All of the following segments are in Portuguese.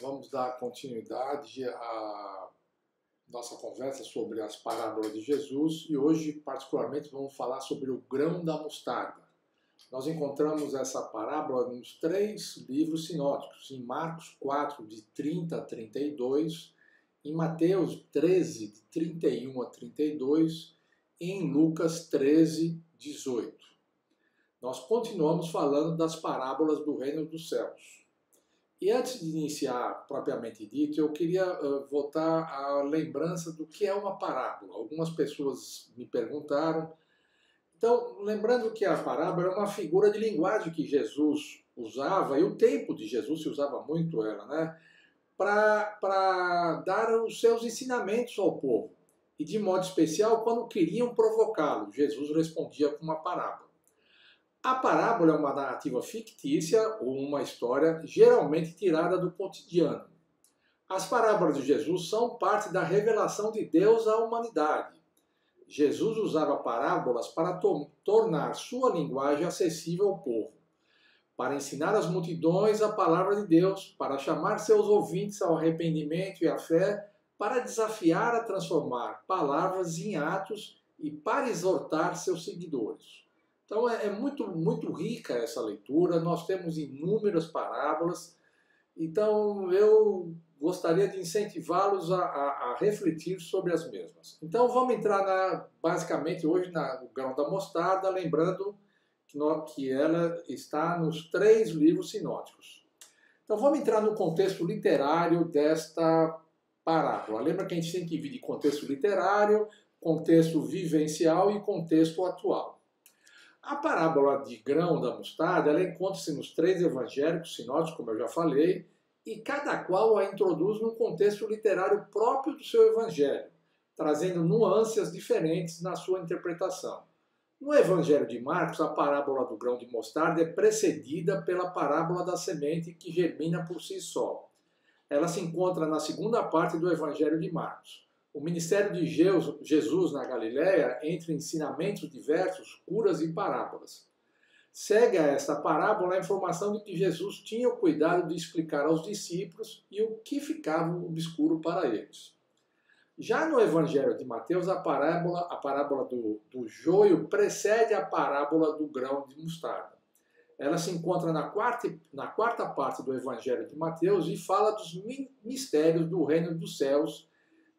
Vamos dar continuidade à nossa conversa sobre as parábolas de Jesus e hoje, particularmente, vamos falar sobre o grão da mostarda. Nós encontramos essa parábola nos 3 livros sinóticos, em Marcos 4, de 30 a 32, em Mateus 13, de 31 a 32 e em Lucas 13, 18. Nós continuamos falando das parábolas do reino dos céus. E antes de iniciar propriamente dito, eu queria voltar à lembrança do que é uma parábola. Algumas pessoas me perguntaram. Então, lembrando que a parábola é uma figura de linguagem que Jesus usava, e o tempo de Jesus se usava muito ela, né? Para dar os seus ensinamentos ao povo. E de modo especial, quando queriam provocá-lo, Jesus respondia com uma parábola. A parábola é uma narrativa fictícia ou uma história geralmente tirada do cotidiano. As parábolas de Jesus são parte da revelação de Deus à humanidade. Jesus usava parábolas para tornar sua linguagem acessível ao povo, para ensinar as multidões a palavra de Deus, para chamar seus ouvintes ao arrependimento e à fé, para desafiar a transformar palavras em atos e para exortar seus seguidores. Então é muito rica essa leitura, nós temos inúmeras parábolas, então eu gostaria de incentivá-los a refletir sobre as mesmas. Então vamos entrar basicamente hoje no grão da mostarda, lembrando que ela está nos 3 livros sinóticos. Então vamos entrar no contexto literário desta parábola. Lembra que a gente tem que dividir contexto literário, contexto vivencial e contexto atual. A parábola de grão da mostarda, ela encontra-se nos 3 evangelhos sinóticos, como eu já falei, e cada qual a introduz num contexto literário próprio do seu evangelho, trazendo nuances diferentes na sua interpretação. No evangelho de Marcos, a parábola do grão de mostarda é precedida pela parábola da semente que germina por si só. Ela se encontra na segunda parte do evangelho de Marcos. O ministério de Jesus na Galiléia entre ensinamentos diversos, curas e parábolas. Segue a esta parábola a informação de que Jesus tinha o cuidado de explicar aos discípulos e o que ficava obscuro para eles. Já no Evangelho de Mateus, a parábola do joio precede a parábola do grão de mostarda. Ela se encontra na quarta parte do Evangelho de Mateus e fala dos mistérios do reino dos céus,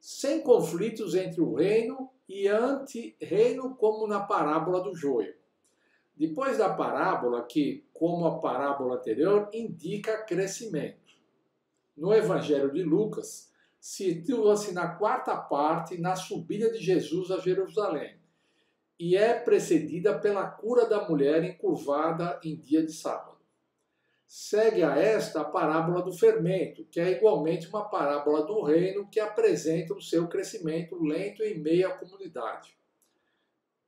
sem conflitos entre o reino e anti-reino, como na parábola do joio. Depois da parábola, que, como a parábola anterior, indica crescimento. No Evangelho de Lucas, situa-se na quarta parte, na subida de Jesus a Jerusalém, e é precedida pela cura da mulher encurvada em dia de sábado. Segue a esta a parábola do fermento, que é igualmente uma parábola do reino que apresenta o seu crescimento lento em meio à comunidade.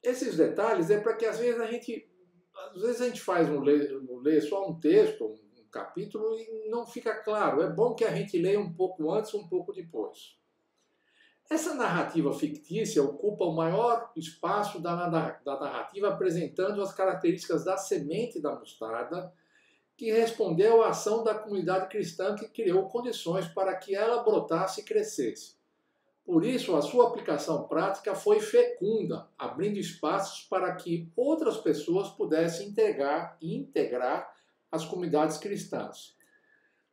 Esses detalhes é para que às vezes a gente faz lê só um texto, um capítulo e não fica claro. É bom que a gente leia um pouco antes, um pouco depois. Essa narrativa fictícia ocupa o maior espaço da narrativa, apresentando as características da semente da mostarda, que respondeu à ação da comunidade cristã que criou condições para que ela brotasse e crescesse. Por isso, a sua aplicação prática foi fecunda, abrindo espaços para que outras pessoas pudessem integrar as comunidades cristãs.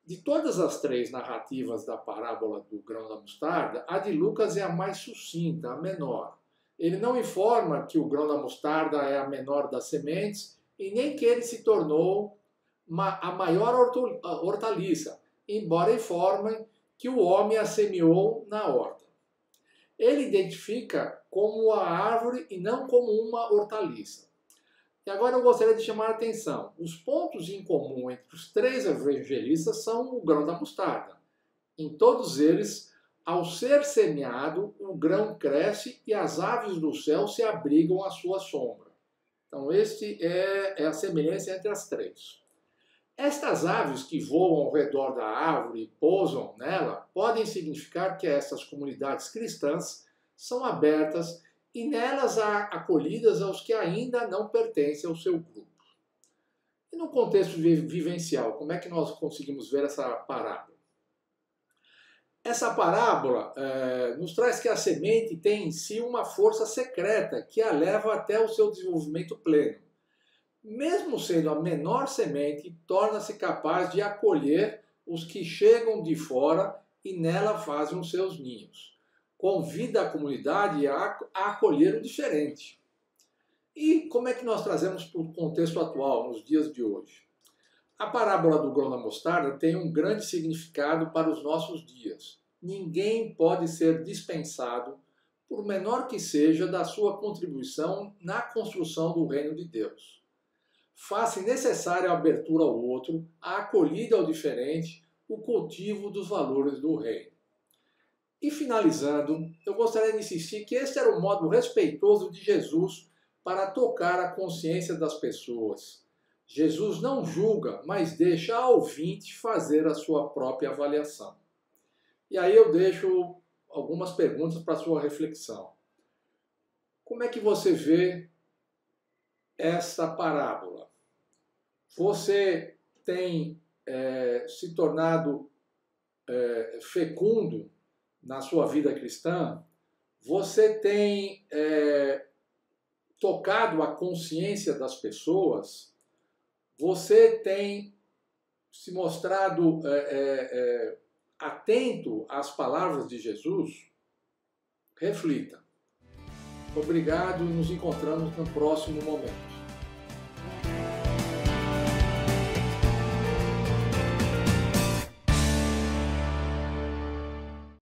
De todas as 3 narrativas da parábola do grão da mostarda, a de Lucas é a mais sucinta, a menor. Ele não informa que o grão da mostarda é a menor das sementes e nem que ele se tornou a maior hortaliça, embora informe que o homem a semeou na horta. Ele identifica como a árvore e não como uma hortaliça. E agora eu gostaria de chamar a atenção. Os pontos em comum entre os 3 evangelistas são o grão da mostarda. Em todos eles, ao ser semeado, o grão cresce e as aves do céu se abrigam à sua sombra. Então, este é a semelhança entre as 3. Estas aves que voam ao redor da árvore e pousam nela podem significar que essas comunidades cristãs são abertas e nelas há acolhidas aos que ainda não pertencem ao seu grupo. E no contexto vivencial, como é que nós conseguimos ver essa parábola? Essa parábola nos traz que a semente tem em si uma força secreta que a leva até o seu desenvolvimento pleno. Mesmo sendo a menor semente, torna-se capaz de acolher os que chegam de fora e nela fazem os seus ninhos. Convida a comunidade a acolher o diferente. E como é que nós trazemos para o contexto atual, nos dias de hoje? A parábola do grão da mostarda tem um grande significado para os nossos dias. Ninguém pode ser dispensado, por menor que seja, da sua contribuição na construção do reino de Deus. Faz-se necessária a abertura ao outro, a acolhida ao diferente, o cultivo dos valores do reino. E finalizando, eu gostaria de insistir que este era o modo respeitoso de Jesus para tocar a consciência das pessoas. Jesus não julga, mas deixa ao ouvinte fazer a sua própria avaliação. E aí eu deixo algumas perguntas para a sua reflexão. Como é que você vê esta parábola? Você tem se tornado fecundo na sua vida cristã? Você tem tocado a consciência das pessoas? Você tem se mostrado atento às palavras de Jesus? Reflita. Obrigado e nos encontramos no próximo momento.